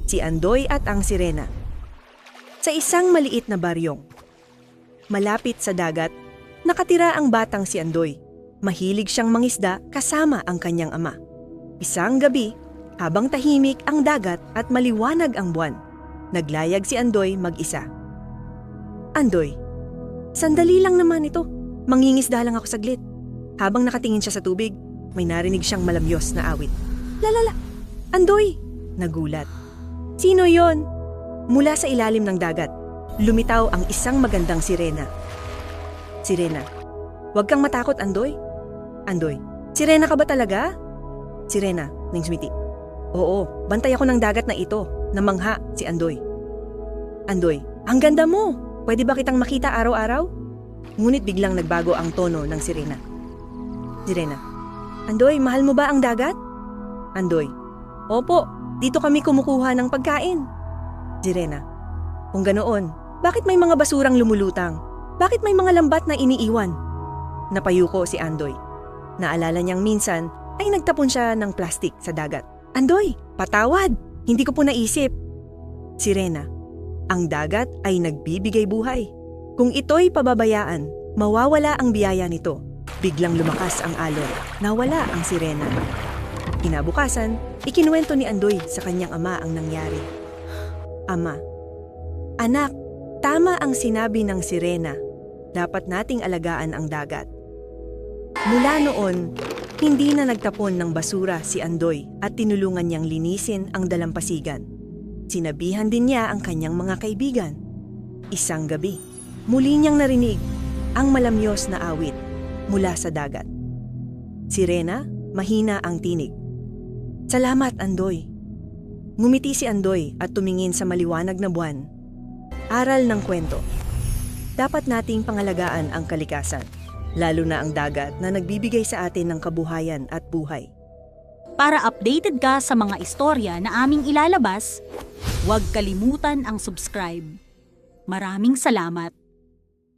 si Andoy at ang sirena. Sa isang maliit na baryong, malapit sa dagat, nakatira ang batang si Andoy. Mahilig siyang mangisda kasama ang kanyang ama. Isang gabi, habang tahimik ang dagat at maliwanag ang buwan, naglayag si Andoy mag-isa. Andoy, sandali lang naman ito. Mangingisda lang ako saglit. Habang nakatingin siya sa tubig, may narinig siyang malamyos na awit. Lalala! Andoy! Nagulat. Sino yon? Mula sa ilalim ng dagat, lumitaw ang isang magandang sirena. Sirena, huwag kang matakot, Andoy. Andoy, sirena ka ba talaga? Sirena, Ning Smiti. Oo, bantay ako ng dagat na ito. Namangha si Andoy. Andoy, ang ganda mo! Pwede ba kitang makita araw-araw? Ngunit biglang nagbago ang tono ng sirena. Sirena, Andoy, mahal mo ba ang dagat? Andoy, opo, dito kami kumukuha ng pagkain. Sirena, kung ganoon, bakit may mga basurang lumulutang? Bakit may mga lambat na iniiwan? Napayuko si Andoy. Naalala niyang minsan ay nagtapon siya ng plastik sa dagat. Andoy, patawad! Hindi ko po naisip. Sirena, ang dagat ay nagbibigay buhay. Kung ito'y pababayaan, mawawala ang biyaya nito. Biglang lumakas ang alon. Nawala ang sirena. Kinabukasan, ikinuwento ni Andoy sa kanyang ama ang nangyari. Ama, anak, tama ang sinabi ng sirena. Dapat nating alagaan ang dagat. Mula noon, hindi na nagtapon ng basura si Andoy at tinulungan niyang linisin ang dalampasigan. Sinabihan din niya ang kanyang mga kaibigan. Isang gabi, muli niyang narinig ang malamyos na awit mula sa dagat. Sirena, mahina ang tinig. Salamat, Andoy. Ngumiti si Andoy at tumingin sa maliwanag na buwan. Aral ng kwento. Dapat nating pangalagaan ang kalikasan, lalo na ang dagat na nagbibigay sa atin ng kabuhayan at buhay. Para updated ka sa mga istorya na aming ilalabas, huwag kalimutan ang subscribe. Maraming salamat!